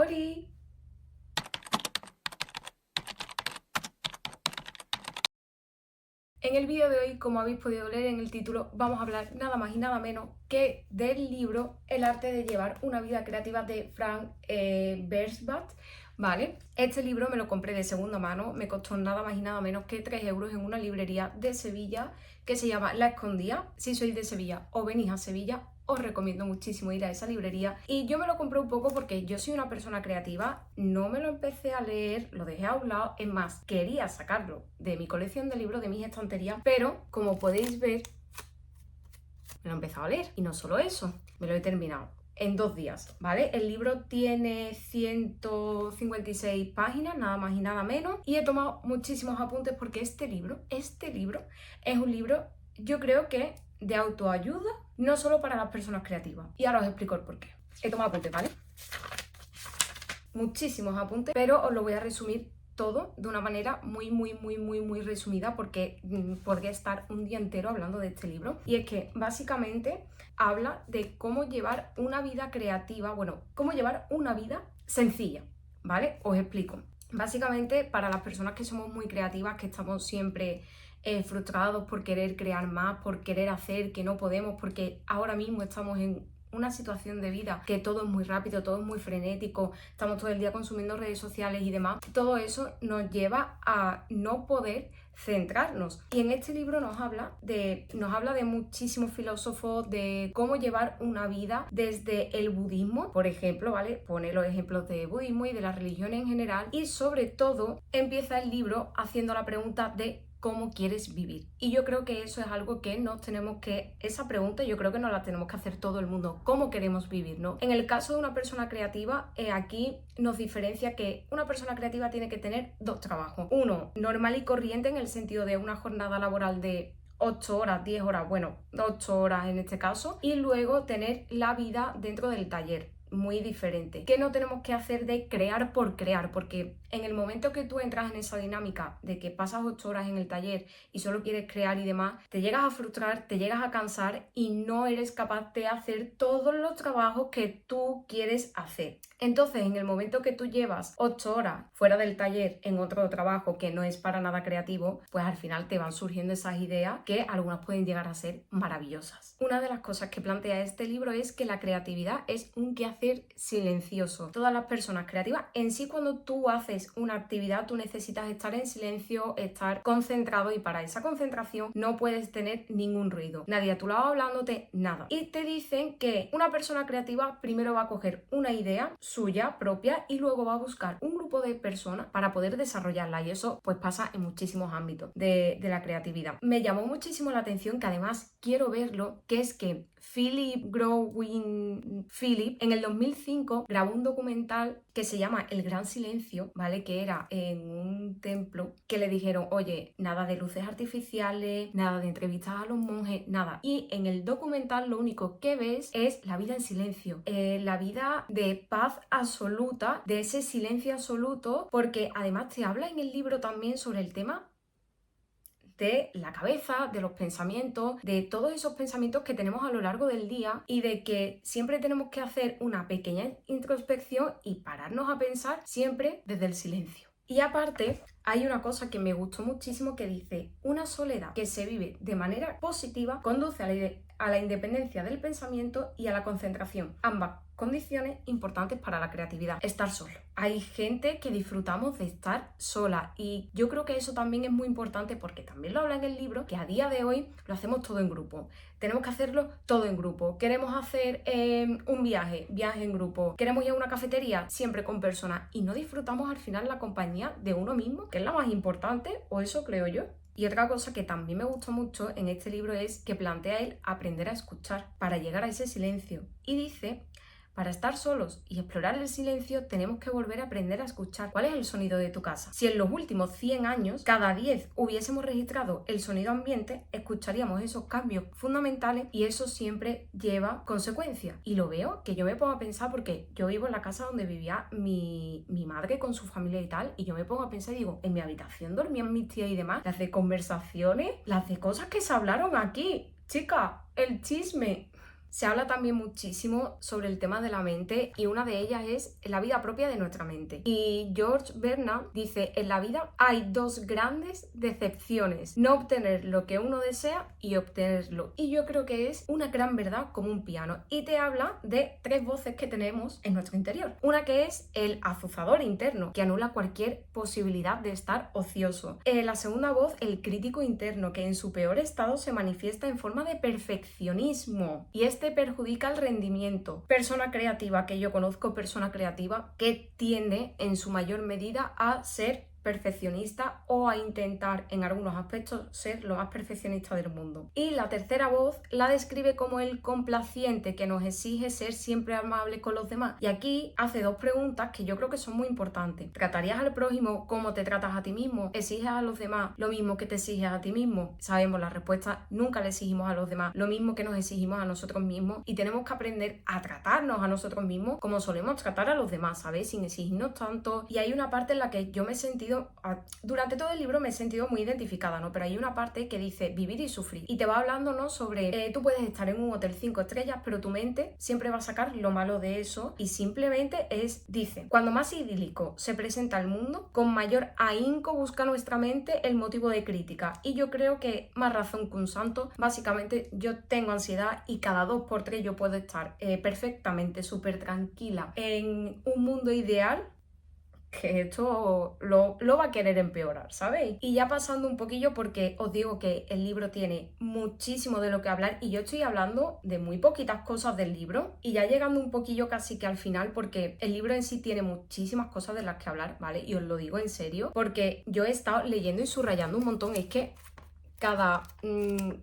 ¡Holi! En el vídeo de hoy, como habéis podido leer en el título, vamos a hablar nada más y nada menos que del libro El arte de llevar una vida creativa de Frank Bersbach, ¿vale? Este libro me lo compré de segunda mano, me costó nada más y nada menos que 3 euros en una librería de Sevilla que se llama La Escondida. Si sois de Sevilla o venís a Sevilla, os recomiendo muchísimo ir a esa librería. Y yo me lo compré un poco porque yo soy una persona creativa, no me lo empecé a leer, lo dejé a un lado, es más, quería sacarlo de mi colección de libros, de mis estanterías, pero como podéis ver, me lo he empezado a leer. Y no solo eso, me lo he terminado en 2 días, ¿vale? El libro tiene 156 páginas, nada más y nada menos, y he tomado muchísimos apuntes porque este libro es un libro, yo creo que de autoayuda, no solo para las personas creativas. Y ahora os explico el porqué. He tomado apuntes, ¿vale? Muchísimos apuntes, pero os lo voy a resumir todo de una manera muy resumida porque podría estar un día entero hablando de este libro. Y es que básicamente habla de cómo llevar una vida creativa, bueno, cómo llevar una vida sencilla, ¿vale? Os explico. Básicamente, para las personas que somos muy creativas, que estamos siempre frustrados por querer crear más, por querer hacer, que no podemos, porque ahora mismo estamos en una situación de vida que todo es muy rápido, todo es muy frenético, estamos todo el día consumiendo redes sociales y demás, todo eso nos lleva a no poder centrarnos. Y en este libro nos habla de muchísimos filósofos, de cómo llevar una vida desde el budismo, por ejemplo, ¿vale? Pone los ejemplos de budismo y de las religiones en general, y sobre todo empieza el libro haciendo la pregunta de ¿cómo quieres vivir? Y yo creo que eso es algo que esa pregunta yo creo que nos la tenemos que hacer todo el mundo. ¿Cómo queremos vivir, no? En el caso de una persona creativa, aquí nos diferencia que una persona creativa tiene que tener 2 trabajos. Uno, normal y corriente, en el sentido de una jornada laboral de 8 horas, 10 horas, bueno, 8 horas en este caso, y luego tener la vida dentro del taller. Muy diferente. ¿Qué no tenemos que hacer de crear por crear? Porque en el momento que tú entras en esa dinámica de que pasas 8 horas en el taller y solo quieres crear y demás, te llegas a frustrar, te llegas a cansar y no eres capaz de hacer todos los trabajos que tú quieres hacer. Entonces, en el momento que tú llevas 8 horas fuera del taller en otro trabajo que no es para nada creativo, pues al final te van surgiendo esas ideas que algunas pueden llegar a ser maravillosas. Una de las cosas que plantea este libro es que la creatividad es un quehacer silencioso. Todas las personas creativas, en sí, cuando tú haces una actividad, tú necesitas estar en silencio, estar concentrado, y para esa concentración no puedes tener ningún ruido, nadie a tu lado hablándote, nada. Y te dicen que una persona creativa primero va a coger una idea suya propia y luego va a buscar un grupo de personas para poder desarrollarla, y eso pues pasa en muchísimos ámbitos de la creatividad. Me llamó muchísimo la atención, que además quiero verlo, que es que Philip Growing Philip en el 2005 grabó un documental que se llama El Gran Silencio, ¿vale? Que era en un templo, que le dijeron, oye, nada de luces artificiales, nada de entrevistas a los monjes, nada. Y en el documental lo único que ves es la vida en silencio, la vida de paz absoluta, de ese silencio absoluto, porque además te habla en el libro también sobre el tema de la cabeza, de los pensamientos, de todos esos pensamientos que tenemos a lo largo del día, y de que siempre tenemos que hacer una pequeña introspección y pararnos a pensar siempre desde el silencio. Y aparte, hay una cosa que me gustó muchísimo que dice: una soledad que se vive de manera positiva conduce a la independencia del pensamiento y a la concentración, ambas condiciones importantes para la creatividad. Estar solo. Hay gente que disfrutamos de estar sola, y yo creo que eso también es muy importante, porque también lo habla en el libro, que a día de hoy lo hacemos todo en grupo. Tenemos que hacerlo todo en grupo. Queremos hacer un viaje en grupo. Queremos ir a una cafetería, siempre con personas, y no disfrutamos al final la compañía de uno mismo, que es la más importante, o eso creo yo. Y otra cosa que también me gustó mucho en este libro es que plantea él aprender a escuchar para llegar a ese silencio. Y dice: para estar solos y explorar el silencio tenemos que volver a aprender a escuchar. ¿Cuál es el sonido de tu casa? Si en los últimos 100 años cada 10 hubiésemos registrado el sonido ambiente, escucharíamos esos cambios fundamentales, y eso siempre lleva consecuencias. Y lo veo, que yo me pongo a pensar, porque yo vivo en la casa donde vivía mi madre con su familia y tal, y yo me pongo a pensar y digo, en mi habitación dormían mis tías y demás, las de conversaciones, las de cosas que se hablaron aquí. Chica, el chisme. se habla también muchísimo sobre el tema de la mente y una de ellas es la vida propia de nuestra mente. Y George Bernard dice, en la vida hay dos grandes decepciones, no obtener lo que uno desea y obtenerlo. Y yo creo que es una gran verdad como un piano. Y te habla de tres voces que tenemos en nuestro interior. Una que es el azuzador interno, que anula cualquier posibilidad de estar ocioso. La segunda voz, el crítico interno, que en su peor estado se manifiesta en forma de perfeccionismo y este perjudica el rendimiento. Persona creativa, que yo conozco persona creativa que tiende en su mayor medida a ser perfeccionista o a intentar en algunos aspectos ser lo más perfeccionista del mundo. Y la tercera voz la describe como el complaciente, que nos exige ser siempre amable con los demás. Y aquí hace dos preguntas que yo creo que son muy importantes. ¿Tratarías al prójimo como te tratas a ti mismo? ¿Exiges a los demás lo mismo que te exiges a ti mismo? Sabemos la respuesta, nunca le exigimos a los demás lo mismo que nos exigimos a nosotros mismos y tenemos que aprender a tratarnos a nosotros mismos como solemos tratar a los demás, ¿sabes? Sin exigirnos tanto. Y hay una parte en la que yo me he sentido durante todo el libro me he sentido muy identificada, ¿no? Pero hay una parte que dice vivir y sufrir y te va hablando, ¿no? Sobre tú puedes estar en un hotel 5 estrellas, pero tu mente siempre va a sacar lo malo de eso y simplemente dice, cuando más idílico se presenta el mundo, con mayor ahínco busca nuestra mente el motivo de crítica. Y yo creo que más razón que un santo, básicamente yo tengo ansiedad y cada 2 por 3 yo puedo estar perfectamente súper tranquila en un mundo ideal, que esto lo va a querer empeorar, ¿sabéis? Y ya pasando un poquillo, porque os digo que el libro tiene muchísimo de lo que hablar y yo estoy hablando de muy poquitas cosas del libro y ya llegando un poquillo casi que al final, porque el libro en sí tiene muchísimas cosas de las que hablar, ¿vale? Y os lo digo en serio, porque yo he estado leyendo y subrayando un montón, es que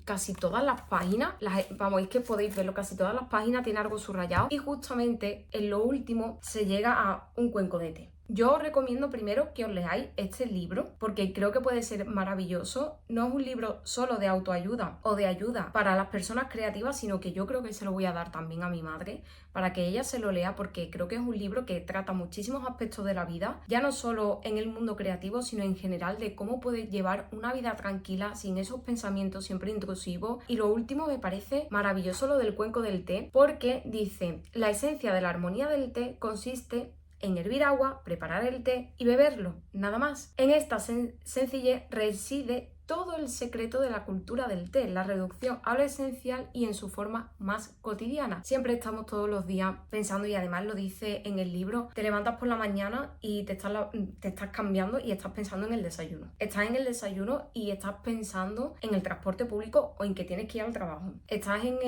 casi todas las páginas, es que podéis verlo, casi todas las páginas tiene algo subrayado y justamente en lo último se llega a un cuenco de té. Yo os recomiendo primero que os leáis este libro porque creo que puede ser maravilloso. No es un libro solo de autoayuda o de ayuda para las personas creativas, sino que yo creo que se lo voy a dar también a mi madre para que ella se lo lea porque creo que es un libro que trata muchísimos aspectos de la vida, ya no solo en el mundo creativo, sino en general de cómo puedes llevar una vida tranquila sin esos pensamientos siempre intrusivos. Y lo último me parece maravilloso lo del cuenco del té porque dice, la esencia de la armonía del té consiste en hervir agua, preparar el té y beberlo, nada más. En esta sencillez reside todo el secreto de la cultura del té, la reducción a lo esencial y en su forma más cotidiana. Siempre estamos todos los días pensando, y además lo dice en el libro, te levantas por la mañana y te estás cambiando y estás pensando en el desayuno. Estás en el desayuno y estás pensando en el transporte público o en que tienes que ir al trabajo. Estás en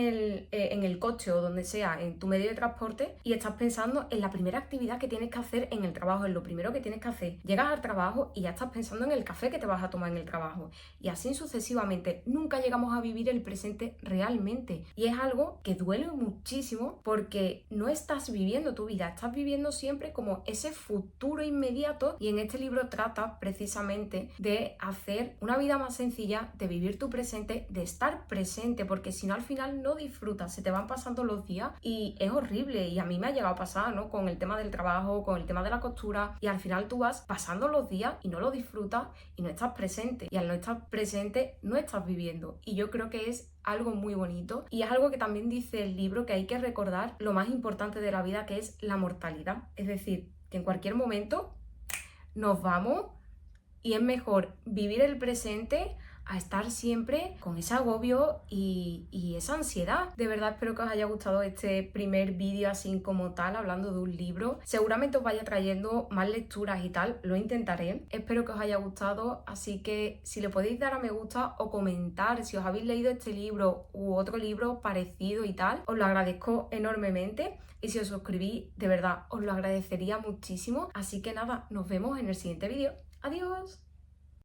el coche o donde sea, en tu medio de transporte y estás pensando en la primera actividad que tienes que hacer en el trabajo, en lo primero que tienes que hacer. Llegas al trabajo y ya estás pensando en el café que te vas a tomar en el trabajo. Y así sucesivamente, nunca llegamos a vivir el presente realmente. Y es algo que duele muchísimo porque no estás viviendo tu vida, estás viviendo siempre como ese futuro inmediato. Y en este libro trata precisamente de hacer una vida más sencilla, de vivir tu presente, de estar presente, porque si no al final no disfrutas, se te van pasando los días y es horrible. Y a mí me ha llegado a pasar, ¿no? Con el tema del trabajo, con el tema de la costura y al final tú vas pasando los días y no lo disfrutas y no estás presente. Y al no estar presente no estás viviendo y yo creo que es algo muy bonito y es algo que también dice el libro, que hay que recordar lo más importante de la vida, que es la mortalidad, es decir, que en cualquier momento nos vamos y es mejor vivir el presente a estar siempre con ese agobio y esa ansiedad. De verdad espero que os haya gustado este primer vídeo así como tal, hablando de un libro. Seguramente os vaya trayendo más lecturas y tal, lo intentaré. Espero que os haya gustado, así que si le podéis dar a me gusta o comentar si os habéis leído este libro u otro libro parecido y tal, os lo agradezco enormemente. Y si os suscribís, de verdad, os lo agradecería muchísimo. Así que nada, nos vemos en el siguiente vídeo. ¡Adiós!